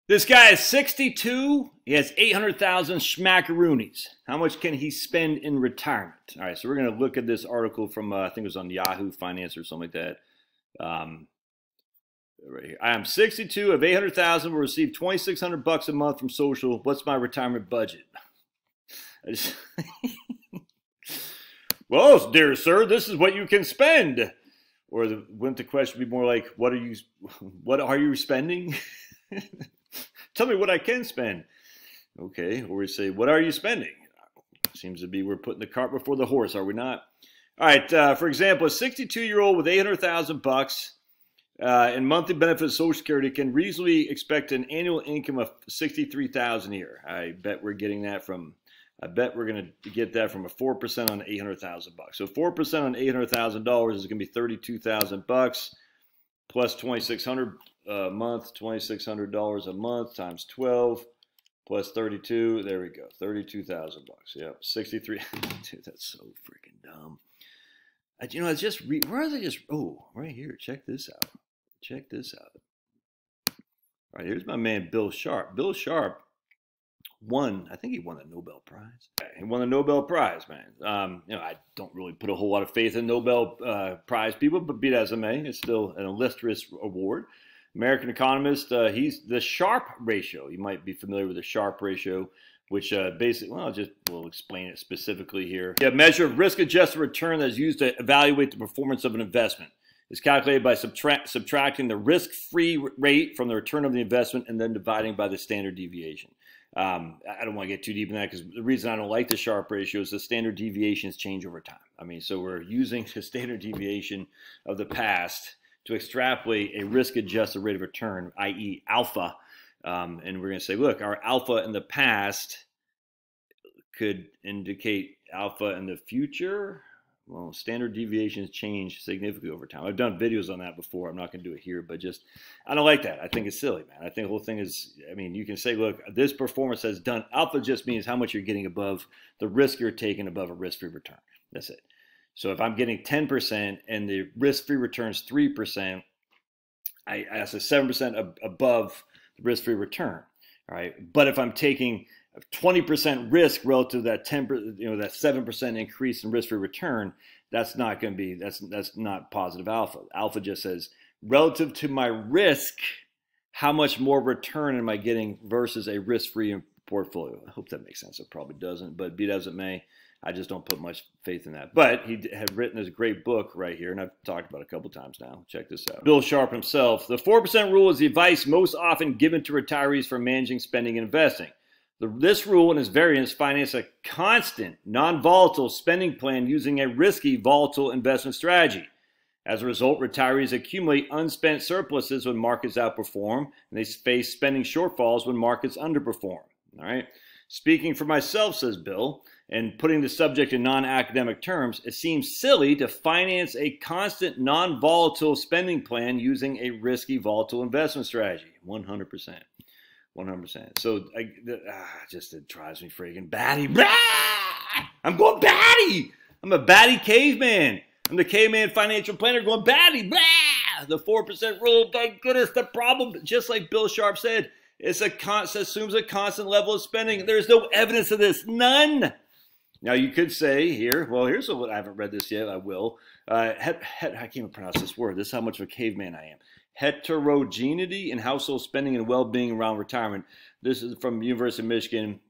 This guy is 62. He has 800,000 schmackaroonies. How much can he spend in retirement? All right, so we're going to look at this article from, I think it was on Yahoo Finance or something like that. Right here. I am 62 of 800,000. Will receive 2,600 bucks a month from social. What's my retirement budget? Well, dear sir, this is what you can spend. Or wouldn't the question be more like, what are you spending? Tell me what I can spend. Okay, or we say, what are you spending? Seems to be we're putting the cart before the horse, are we not? All right, for example, a 62-year-old with 800,000 bucks in monthly benefit of Social Security can reasonably expect an annual income of 63,000 a year. I bet we're getting that from. I bet we're going to get that from a 4% on 800,000 bucks. So 4% on $800,000 is going to be 32,000 bucks plus 2,600 a month, $2,600 a month times 12 plus 32. There we go, 32,000 bucks. Yep, 63. Dude, that's so freaking dumb. You know, it's just where are they? Just right here. Check this out. Check this out. All right, here's my man Bill Sharp. Bill Sharp won. I think he won the Nobel Prize. He won the Nobel Prize, man. You know, I don't really put a whole lot of faith in Nobel Prize people, but be that as it may, it's still an illustrious award. American economist. He's the Sharp ratio. You might be familiar with the Sharp ratio, which basically, well, we'll explain it specifically here. A measure of risk-adjusted return that is used to evaluate the performance of an investment. It's calculated by subtracting the risk-free rate from the return of the investment and then dividing by the standard deviation. I don't want to get too deep in that because the reason I don't like the Sharp ratio is the standard deviations change over time. I mean, so we're using the standard deviation of the past to extrapolate a risk-adjusted rate of return, i.e. alpha. And we're going to say, look, our alpha in the past could indicate alpha in the future. Well, standard deviations change significantly over time. I've done videos on that before. I'm not going to do it here, but just, I don't like that. I think it's silly, man. I think the whole thing is, I mean, you can say, look, this performance has done. Alpha just means how much you're getting above the risk you're taking above a risk-free return. That's it. So if I'm getting 10% and the risk-free return is 3%, that's a 7% above the risk-free return. All right. But if I'm taking 20% risk relative to that 10%, you know, that 7% increase in risk-free return, that's not going to be, that's not positive alpha. Alpha just says relative to my risk, how much more return am I getting versus a risk-free portfolio? I hope that makes sense. It probably doesn't, but be that as it may, I just don't put much faith in that. But he had written this great book right here, and I've talked about it a couple times now. Check this out. Bill Sharp himself. The 4% rule is the advice most often given to retirees for managing spending and investing. This rule and its variants finance a constant, non-volatile spending plan using a risky, volatile investment strategy. As a result, retirees accumulate unspent surpluses when markets outperform, and they face spending shortfalls when markets underperform. All right. Speaking for myself, says Bill, and putting the subject in non-academic terms, it seems silly to finance a constant, non-volatile spending plan using a risky, volatile investment strategy. 100%. 100%. So just it drives me freaking batty. I'm going batty. I'm a batty caveman. I'm the caveman financial planner going batty. The 4% rule. Thank goodness. The problem, just like Bill Sharp said, it assumes a constant level of spending. There's no evidence of this. None. Now you could say here, well, here's what I haven't read this yet. I will. I can't even pronounce this word. This is how much of a caveman I am. Heterogeneity in household spending and well-being around retirement. This is from University of Michigan,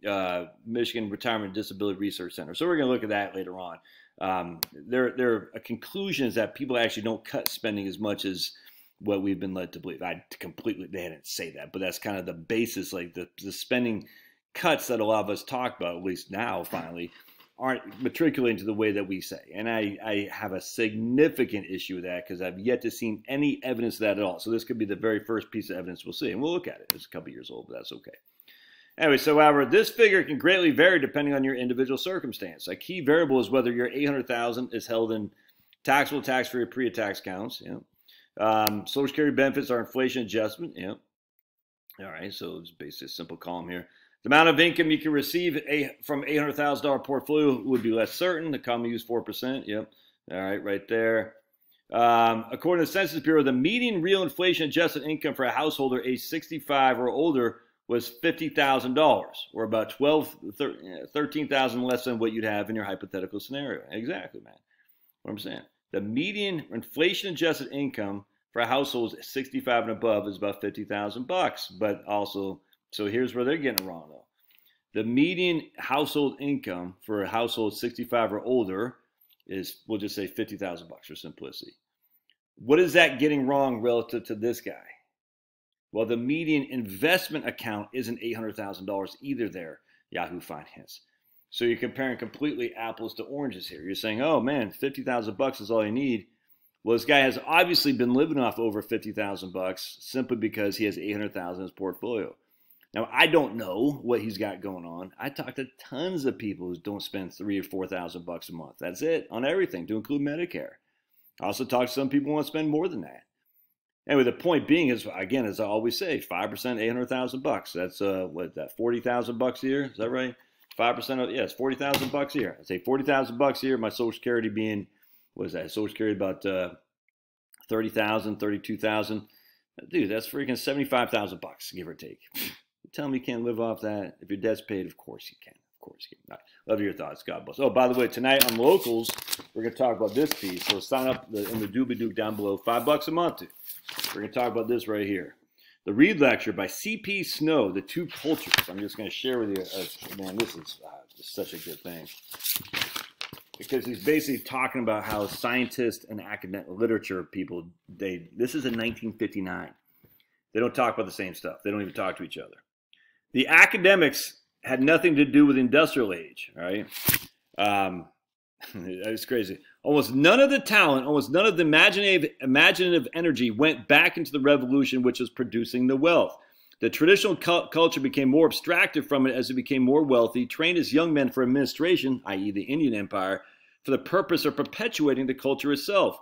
Michigan Retirement Disability Research Center. So we're going to look at that later on. Their conclusion is that people actually don't cut spending as much as what we've been led to believe. They didn't say that, but that's kind of the basis, like the spending cuts that a lot of us talk about, at least now, finally, aren't matriculating to the way that we say. And I have a significant issue with that because I've yet to see any evidence of that at all. So this could be the very first piece of evidence we'll see. And we'll look at it. It's a couple years old, but that's okay. Anyway, so however, this figure can greatly vary depending on your individual circumstance. A key variable is whether your $800,000 is held in taxable, tax-free, or pre-tax accounts. Yeah. Social Security benefits are inflation adjustment. Yeah. All right, so it's basically a simple column here. The amount of income you can receive from $800,000 portfolio would be less certain. The column used 4%. Yep. All right, right there. According to the Census Bureau, the median real inflation adjusted income for a householder age 65 or older was $50,000, or about 13,000 less than what you'd have in your hypothetical scenario. Exactly, man. What I'm saying. The median inflation-adjusted income for households 65 and above is about $50,000. But also, so here's where they're getting it wrong, though. The median household income for a household 65 or older is, we'll just say $50,000 for simplicity. What is that getting wrong relative to this guy? Well, the median investment account isn't $800,000 either there, Yahoo Finance. So you're comparing completely apples to oranges here. You're saying, oh man, $50,000 is all you need. Well, this guy has obviously been living off over $50,000 simply because he has $800,000 in his portfolio. Now, I don't know what he's got going on. I talk to tons of people who don't spend $3,000 or $4,000 a month. That's it, on everything, to include Medicare. I also talk to some people who want to spend more than that. Anyway, the point being is, again, as I always say, 5%, $800,000. That's what is that, $40,000 a year? Is that right? 5% of, yeah, it's $40,000 a year. I say $40,000 a year. My Social Security being, what is that? Social Security about $30,000, $32,000. Dude, that's freaking $75,000, give or take. You tell me you can't live off that. If your debt's paid, of course you can. Of course you can. All right. Love your thoughts. God bless. Oh, by the way, tonight on Locals, we're going to talk about this piece. So sign up in the doobly-doo down below. $5 a month. We're going to talk about this right here. The Read Lecture by C.P. Snow, The Two Cultures. I'm just going to share with you. Man, this is just such a good thing. Because he's basically talking about how scientists and academic literature people, this is in 1959. They don't talk about the same stuff. They don't even talk to each other. The academics had nothing to do with the industrial age, all right? It's crazy. Almost none of the talent, almost none of the imaginative energy went back into the revolution which was producing the wealth. The traditional culture became more abstracted from it as it became more wealthy, trained as young men for administration, i.e. the Indian Empire, for the purpose of perpetuating the culture itself,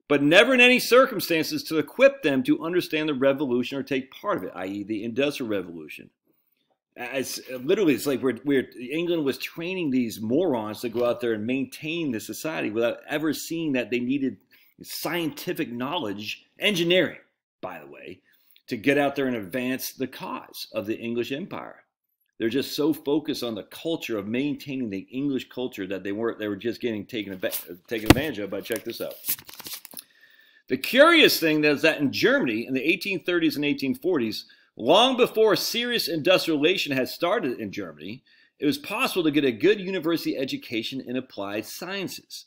but never in any circumstances to equip them to understand the revolution or take part of it, i.e. the Industrial Revolution. Literally, it's like England was training these morons to go out there and maintain the society without ever seeing that they needed scientific knowledge, engineering, by the way, to get out there and advance the cause of the English Empire. They're just so focused on the culture of maintaining the English culture that they were just getting taken advantage of. But check this out. The curious thing is that in Germany in the 1830s and 1840s, long before serious industrialization had started in Germany, it was possible to get a good university education in applied sciences,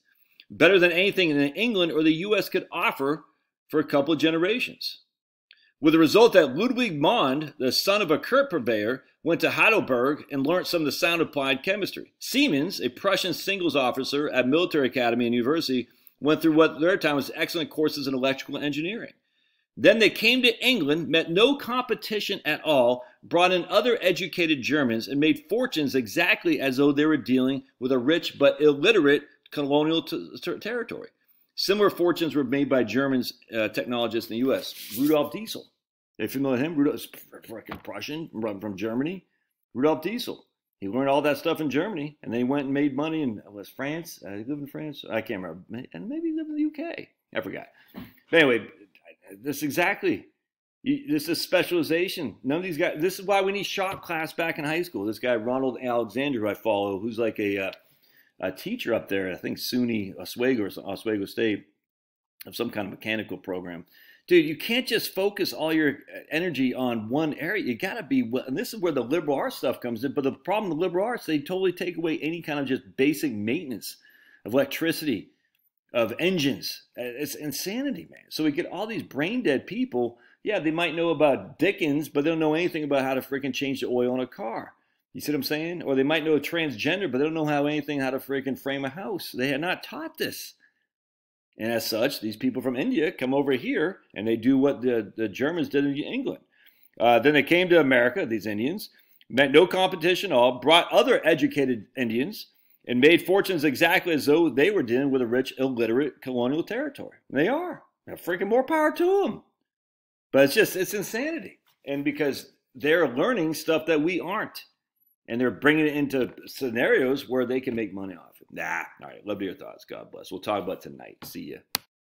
better than anything in England or the U.S. could offer for a couple of generations. With the result that Ludwig Mond, the son of a Kurt purveyor, went to Heidelberg and learned some of the sound applied chemistry. Siemens, a Prussian singles officer at military academy and university, went through what at their time was excellent courses in electrical engineering. Then they came to England, met no competition at all, brought in other educated Germans, and made fortunes exactly as though they were dealing with a rich but illiterate colonial territory. Similar fortunes were made by Germans, technologists in the U.S. Rudolf Diesel. Are you familiar with him? Rudolf, freaking Prussian from Germany. Rudolf Diesel. He learned all that stuff in Germany, and then he went and made money in France. He lived in France. I can't remember. And maybe he lived in the UK. I forgot. But anyway, this exactly. This is specialization. None of these guys. This is why we need shop class back in high school. This guy Ronald Alexander, who I follow, who's like a teacher up there. I think SUNY Oswego State, of some kind of mechanical program. Dude, you can't just focus all your energy on one area. You got to be, and this is where the liberal arts stuff comes in. But the problem with liberal arts, they totally take away any kind of just basic maintenance of electricity, of engines. It's insanity, man. So we get all these brain dead people. Yeah, they might know about Dickens, but they don't know anything about how to freaking change the oil in a car. You see what I'm saying? Or they might know transgender, but they don't know how to freaking frame a house. They are not taught this. And as such, these people from India come over here and they do what the Germans did in England. Then they came to America, these Indians, met no competition at all, brought other educated Indians, and made fortunes exactly as though they were dealing with a rich, illiterate colonial territory. And they are. Now, freaking more power to them. But it's insanity. And because they're learning stuff that we aren't. And they're bringing it into scenarios where they can make money off it. All right. Love to hear your thoughts. God bless. We'll talk about it tonight. See ya.